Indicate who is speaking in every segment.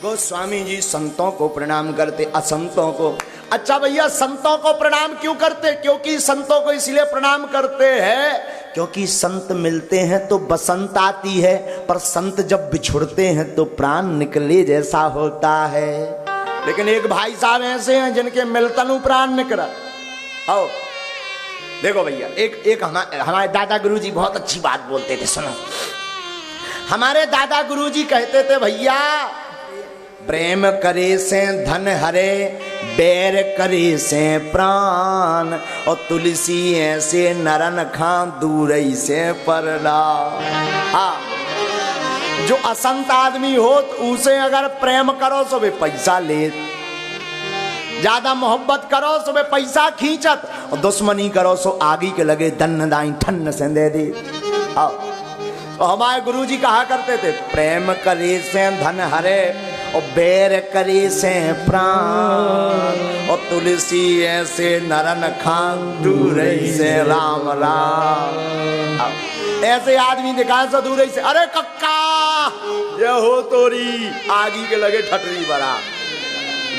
Speaker 1: गोस्वामी जी संतों को प्रणाम करते, असंतों को। अच्छा भैया, संतों को प्रणाम क्यों करते? क्योंकि संतों को इसलिए प्रणाम करते हैं क्योंकि संत मिलते हैं तो बसंत आती है, पर संत जब बिछुड़ते हैं तो प्राण निकले जैसा होता है। लेकिन एक भाई साहब ऐसे हैं जिनके मिलतनु प्राण निकला। आओ देखो भैया, एक हमारे दादा गुरुजी बहुत अच्छी बात बोलते थे, सुनो। हमारे दादा गुरुजी कहते थे, भैया प्रेम करे से धन हरे, बैर करे से प्राण, और तुलसी ऐसे नरन खां दूर से परला। हाँ, जो असंत आदमी हो उसे अगर प्रेम करो तो वे पैसा ले, ज्यादा मोहब्बत करो तो वे पैसा खींचत, और दुश्मनी करो सो आगे के लगे दन्न दाई ठन्न से दे दे। तो हमारे गुरुजी कहा करते थे, प्रेम करे से धन हरे, और बैर करे से प्राण, और तुलसी ऐसे नरन खां दूर से राम राम। ऐसे आदमी दिखाए से दूर से, अरे कक्का ये हो तोरी, आगी के लगे ठटरी बड़ा।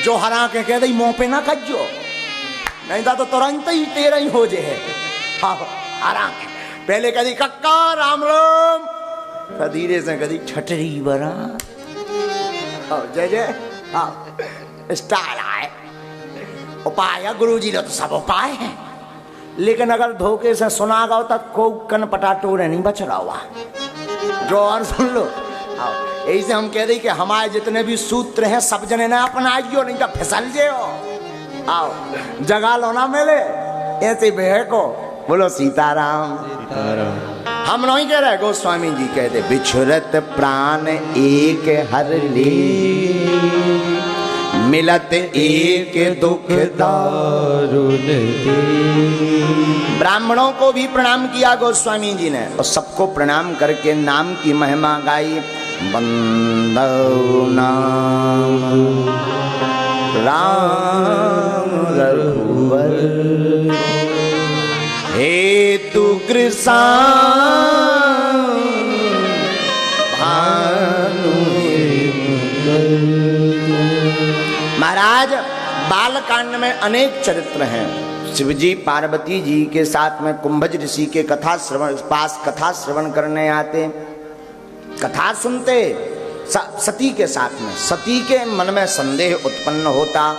Speaker 1: जो हरा के कह दई मुंह पे ना कज्जो, नहीं था तो तुरंत ही तेरा ही हो जे है। हाँ, हरा के पहले कदी कक्का राम राम, धीरे से कदी ठटरी बड़ा। जय जय। हाँ, स्टाइल आए। उपाय गुरुजी ने तो सब उपाय है, लेकिन अगर धोखे से सुना गो तक को कन पटाटो नहीं बच रहा हुआ। जो और सुन लो, यही से हम कह रही कि हमारे जितने भी सूत्र हैं सब जने ना अपनाइयो, नहीं तो फिसल जेओ। आओ जगा लो ना मेरे ऐसे बेह को। बोलो सीताराम। हम नहीं कह रहे, गोस्वामी जी कहते, बिछुरत प्राण एक हर ले, मिलत एक दुख दारुण दे। ब्राह्मणों को भी प्रणाम किया गोस्वामी जी ने, और सबको प्रणाम करके नाम की महिमा गाई। बंदो नाम राम रघुवर, हेतु कृष्ण भानु। महाराज बालकांड में अनेक चरित्र हैं। शिवजी पार्वती जी के साथ में कुंभज ऋषि के कथा श्रवण करने आते, कथा सुनते। सती के साथ में, सती के मन में संदेह उत्पन्न होता,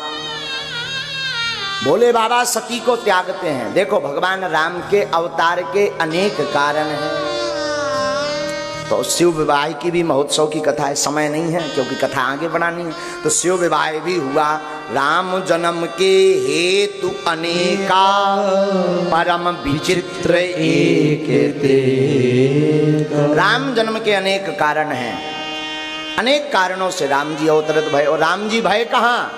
Speaker 1: भोले बाबा सती को त्यागते हैं। देखो भगवान राम के अवतार के अनेक कारण हैं। तो शिव विवाह की भी महोत्सव की कथा है, समय नहीं है क्योंकि कथा आगे बढ़ानी है। तो शिव विवाह भी हुआ। राम जन्म के हेतु अनेका, परम विचित्र एक ते। राम जन्म के अनेक कारण हैं, अनेक कारणों से राम जी अवतरित भय। और राम जी भय कहाँ?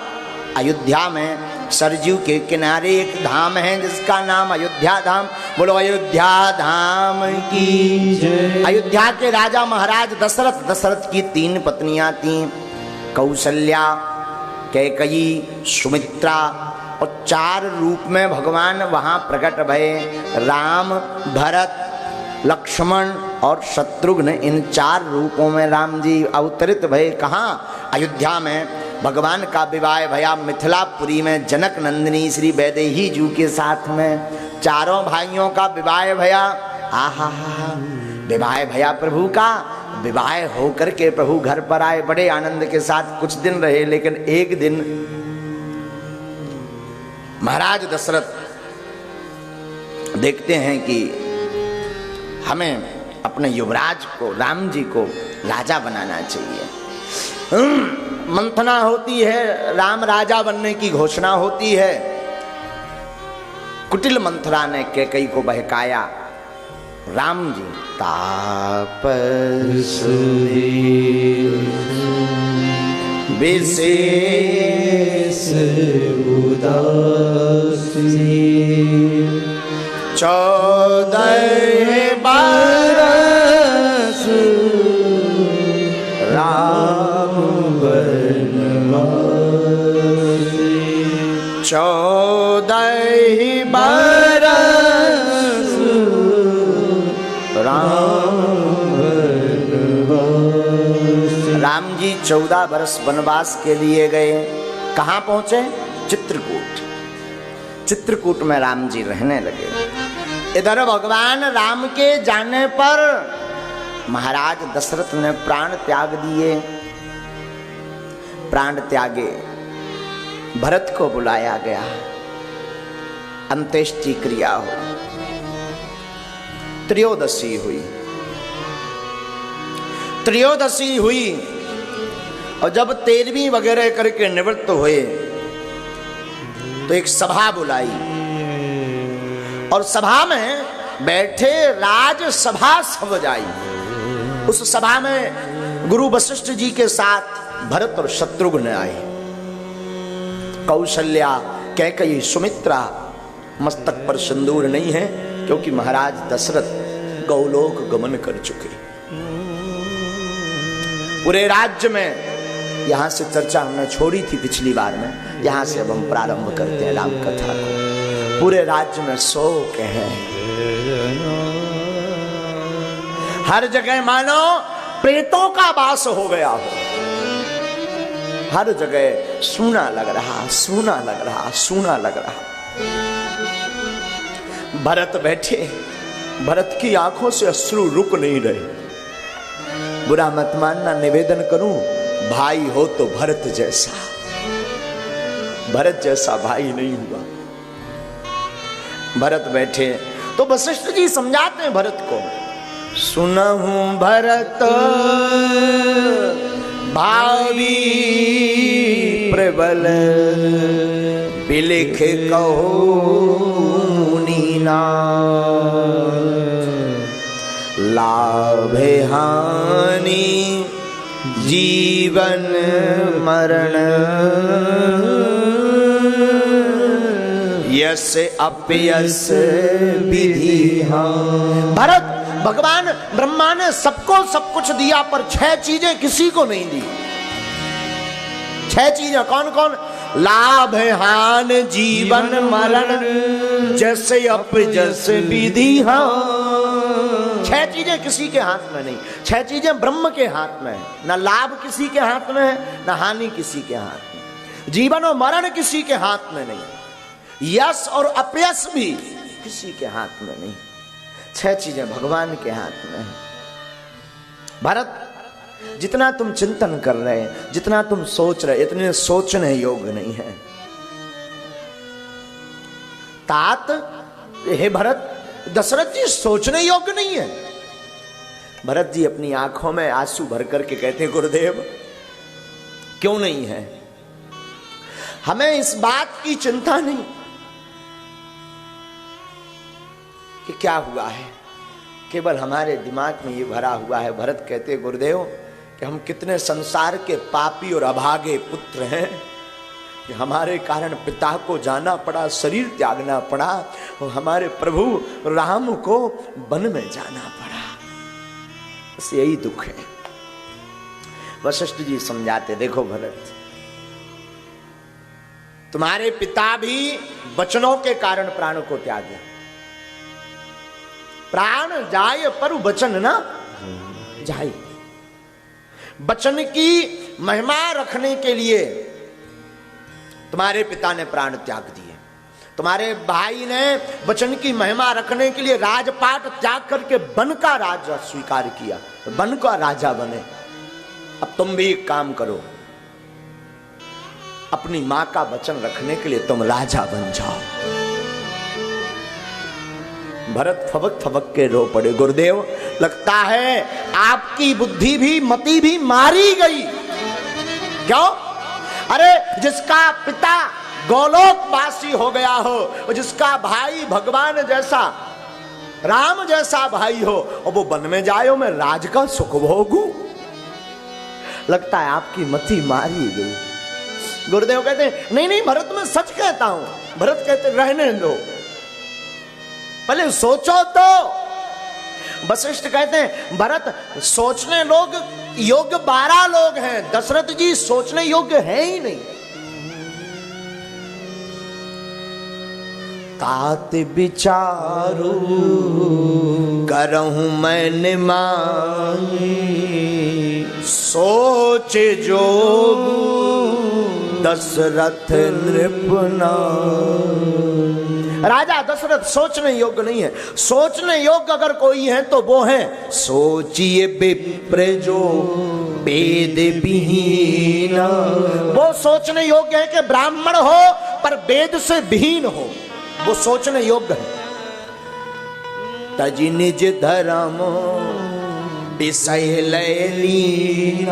Speaker 1: अयोध्या में सरजू के किनारे एक धाम है जिसका नाम अयोध्या धाम। बोलो अयोध्या धाम की जय। अयोध्या के राजा महाराज दशरथ, दशरथ की 3 पत्नियां थीं, कौशल्या, कैकयी, सुमित्रा, और 4 रूप में भगवान वहां प्रकट भये। राम, भरत, लक्ष्मण और शत्रुघ्न, इन 4 रूपों में राम जी अवतरित भये। कहाँ? अयोध्या में भगवान का विवाह भया मिथिलापुरी में जनक नंदिनी श्री वैदेही जी के साथ में। चारों भाइयों का विवाह भया। आहा, विवाह भया प्रभु का। विवाह होकर के प्रभु घर पर आए, बड़े आनंद के साथ कुछ दिन रहे। लेकिन एक दिन महाराज दशरथ देखते हैं कि हमें अपने युवराज को, राम जी को राजा बनाना चाहिए। मंथना होती है, राम राजा बनने की घोषणा होती है। कुटिल मंथरा ने कैकई को बहकाया। राम जी तापस विशेष उदासी, 14 बरस राम वनवासी, 14 बरस राम वनवासी। राम जी 14 वर्ष वनवास के लिए गए। कहां पहुंचे? चित्रकूट। चित्रकूट में राम जी रहने लगे। इधर भगवान राम के जाने पर महाराज दशरथ ने प्राण त्याग दिए। प्राण त्यागे, भरत को बुलाया गया, अंत्येष्टि क्रिया हो, त्रयोदशी हुई। त्रयोदशी हुई और जब 13वीं वगैरह करके निवृत्त हुए तो एक सभा बुलाई और सभा में बैठे राजसभा सजाई। उस सभा में गुरु वशिष्ठ जी के साथ भरत और शत्रुघ्न आए। कौशल्या, कैकेयी, सुमित्रा, मस्तक पर सिंदूर नहीं है क्योंकि महाराज दशरथ गौलोक गमन कर चुके। पूरे राज्य में, यहां से चर्चा हमने छोड़ी थी पिछली बार में, यहां से अब हम प्रारंभ करते हैं राम कथा को। पूरे राज्य में शोक है, हर जगह मानो प्रेतों का वास हो गया हो। हर जगह सूना लग रहा, सूना लग रहा, सूना लग रहा। भरत बैठे, भरत की आंखों से अश्रु रुक नहीं रहे। बुरा मत मानना, निवेदन करूं, भाई हो तो भरत जैसा, भरत जैसा भाई नहीं हुआ। भरत बैठे तो वशिष्ठ जी समझाते हैं भरत को, सुनहु भरत भावी प्रबल, बिलिख कहो नीना, लाभ हानि जीवन मरण, यस अपयस विधि। भरत, भगवान ब्रह्मा ने सबको सब कुछ दिया पर 6 चीजें किसी को नहीं दी। 6 चीजें कौन कौन? लाभ हान जीवन मरण, जैसे अपजस विधि। 6 चीजें किसी के हाथ में नहीं। 6 चीजें ब्रह्म के हाथ में है। ना लाभ किसी के हाथ में है, ना हानि किसी के हाथ में। जीवन और मरण किसी के हाथ में नहीं। यश और अपयश भी किसी के हाथ में नहीं। 6 चीजें भगवान के हाथ में है। भरत, जितना तुम चिंतन कर रहे हैं, जितना तुम सोच रहे, इतने सोचने योग्य नहीं है। तात, हे भरत, दशरथ जी सोचने योग्य नहीं है। भरत जी अपनी आंखों में आंसू भर करके कहते हैं, गुरुदेव क्यों नहीं है? हमें इस बात की चिंता नहीं कि क्या हुआ है, केवल हमारे दिमाग में ये भरा हुआ है। भरत कहते हैं, गुरुदेव कि हम कितने संसार के पापी और अभागे पुत्र हैं कि हमारे कारण पिता को जाना पड़ा, शरीर त्यागना पड़ा, और हमारे प्रभु राम को वन में जाना पड़ा। बस यही दुख है। वशिष्ठ जी समझाते, देखो भरत, तुम्हारे पिता भी वचनों के कारण प्राण को त्यागे। प्राण जाए पर वचन ना जाए। वचन की महिमा रखने के लिए तुम्हारे पिता ने प्राण त्याग दिए। तुम्हारे भाई ने वचन की महिमा रखने के लिए राजपाट त्याग करके वन का राजा स्वीकार किया, वन का राजा बने। अब तुम भी एक काम करो, अपनी मां का वचन रखने के लिए तुम राजा बन जाओ। भरत थबक थबक के रो पड़े, गुरुदेव लगता है आपकी बुद्धि भी, मति भी मारी गई। क्यों? अरे जिसका पिता गोलोकवासी हो गया हो, और जिसका भाई भगवान जैसा, राम जैसा भाई हो, और वो वन में जाए, मैं राज का सुख भोगू। लगता है आपकी मति मारी गई। गुरुदेव कहते हैं, नहीं नहीं भरत, मैं सच कहता हूं। भरत कहते, रहने दो, पहले सोचो तो। वशिष्ठ कहते हैं, भरत सोचने लोग योग्य 12 लोग हैं, दशरथ जी सोचने योग्य है ही नहीं। तात विचारू करहूं मैं निमानी, सोच जोग दशरथ नृपना। राजा दशरथ सोचने योग्य नहीं है। सोचने योग्य अगर कोई है तो वो है सोचिए विप्र जो वेद विहीन। वो सोचने योग्य है कि ब्राह्मण हो पर वेद से विहीन हो, वो सोचने योग्य है। तज निज धर्म विषय लीन।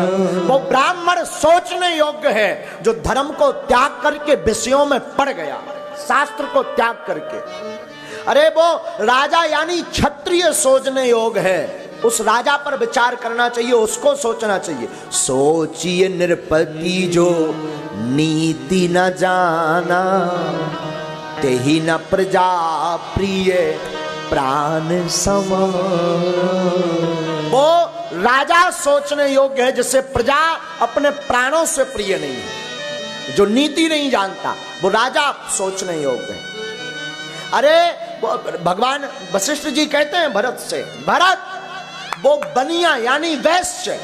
Speaker 1: वो ब्राह्मण सोचने योग्य है जो धर्म को त्याग करके विषयों में पड़ गया, शास्त्र को त्याग करके। अरे वो राजा यानी क्षत्रिय सोचने योग्य है, उस राजा पर विचार करना चाहिए, उसको सोचना चाहिए। सोचिए नृपति जो नीति न जाना, तेहि न प्रजा प्रिय प्राण समान। वो राजा सोचने योग्य है जिसे प्रजा अपने प्राणों से प्रिय नहीं है, जो नीति नहीं जानता, वो राजा सोचने योग्य है। अरे भगवान वशिष्ठ जी कहते हैं भरत से, भरत वो बनिया यानी वैश्य,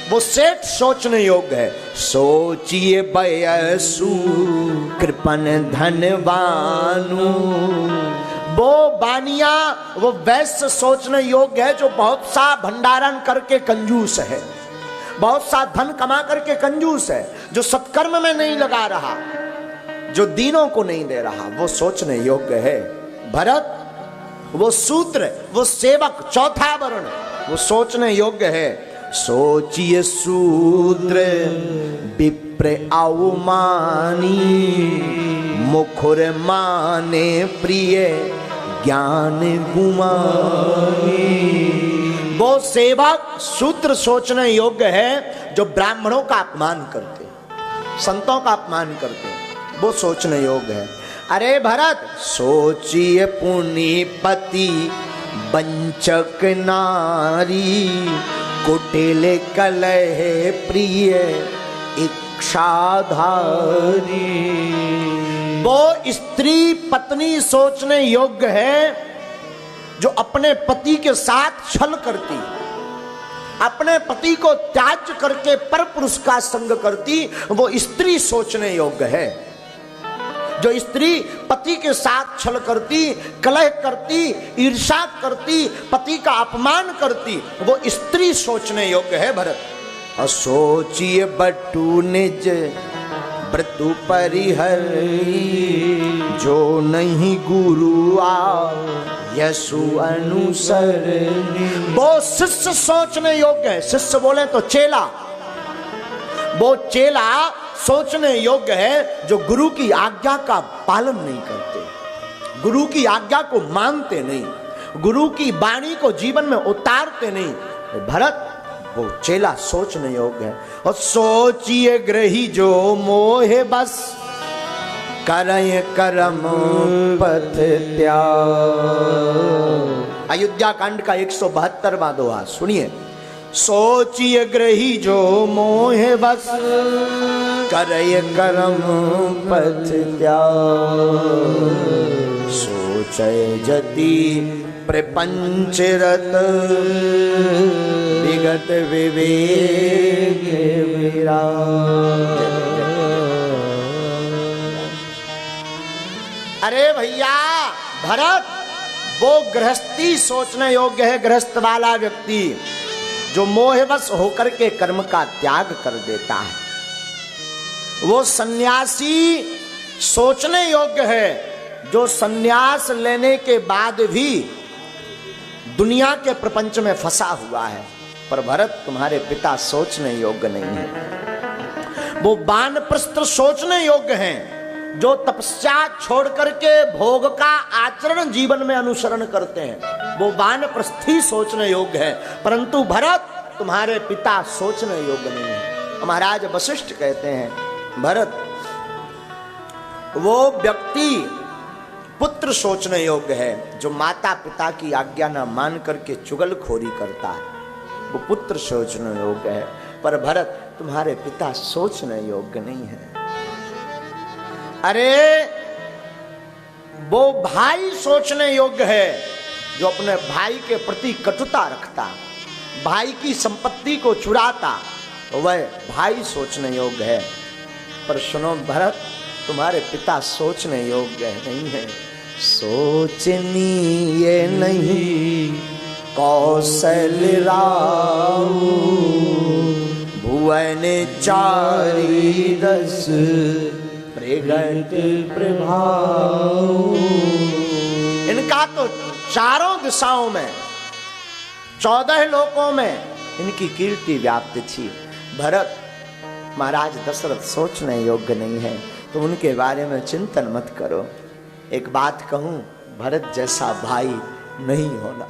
Speaker 1: वो सेठ सोचने योग्य है। सोचिए बयसु कृपन धनवानु। वो बानिया, वो वैश्य सोचने योग्य है जो बहुत सा भंडारण करके कंजूस है, बहुत सा धन कमा करके कंजूस है, जो सत्कर्म में नहीं लगा रहा, जो दीनों को नहीं दे रहा, वो सोचने योग्य है। भरत वो सूत्र, वो सेवक, चौथा वर्ण, वो सोचने योग्य है। सोचिए शूद्र विप्र अवमानी, मुखुर माने प्रिय ज्ञान गुमानी। वो सेवक शूद्र सोचने योग्य है जो ब्राह्मणों का अपमान करते, संतों का अपमान करते, वो सोचने योग्य है। अरे भरत सोचिए पुण्यपति वंचक नारी, कुटिल कलह प्रिय इच्छाधारी। वो स्त्री पत्नी सोचने योग्य है जो अपने पति के साथ छल करती, अपने पति को त्याज करके पर पुरुष का संग करती, वो स्त्री सोचने योग्य है। जो स्त्री पति के साथ छल करती, कलह करती, ईर्ष्या करती, पति का अपमान करती, वो स्त्री सोचने योग्य है भरत। और सोचिए बटु निज व्रतु परिहरी, जो नहीं गुरु आ यसु अनुसरणी। वो शिष्य सोचने योग्य है। शिष्य बोले तो चेला, वो चेला सोचने योग्य है जो गुरु की आज्ञा का पालन नहीं करते, गुरु की आज्ञा को मानते नहीं, गुरु की वाणी को जीवन में उतारते नहीं। भरत वो चेला सोचने योग्य है। और सोचिए ग्रही जो मोहे बस, करय कर्म पथ त्याग। अयोध्या कांड का 172वां दोहा सुनिए। सोचिए ग्रही जो मोहे बस, करय कर्म पथ त्याग। सोचय जति प्रपंच रत, विगत विवेक विराग। अरे भैया भरत वो गृहस्थी सोचने योग्य है, गृहस्थ वाला व्यक्ति जो मोहवश होकर के कर्म का त्याग कर देता है। वो सन्यासी सोचने योग्य है जो सन्यास लेने के बाद भी दुनिया के प्रपंच में फंसा हुआ है। पर भरत तुम्हारे पिता सोचने योग्य नहीं है। वो वानप्रस्थ सोचने योग्य हैं जो तपस्या छोड़ करके भोग का आचरण जीवन में अनुसरण करते हैं, वो वानप्रस्थी सोचने योग्य है। परंतु भरत तुम्हारे पिता सोचने योग्य नहीं है। महाराज वशिष्ठ कहते हैं भरत वो व्यक्ति पुत्र सोचने योग्य है जो माता पिता की आज्ञा न मान करके चुगलखोरी करता है, वो पुत्र सोचने योग्य है। पर भरत तुम्हारे पिता सोचने योग्य नहीं है। अरे वो भाई सोचने योग्य है जो अपने भाई के प्रति कटुता रखता, भाई की संपत्ति को चुराता तो वह भाई सोचने योग्य है। पर सुनो भरत, तुम्हारे पिता सोचने योग्य नहीं है। सोचनीय नहीं कौशल राऊ, भुवन चारी दस प्रगट प्रभाव। इनका तो चारों दिशाओं में 14 लोकों में इनकी कीर्ति व्याप्त थी। भरत, महाराज दशरथ सोचने योग्य नहीं है, तो उनके बारे में चिंतन मत करो। एक बात कहूं, भरत जैसा भाई नहीं होना।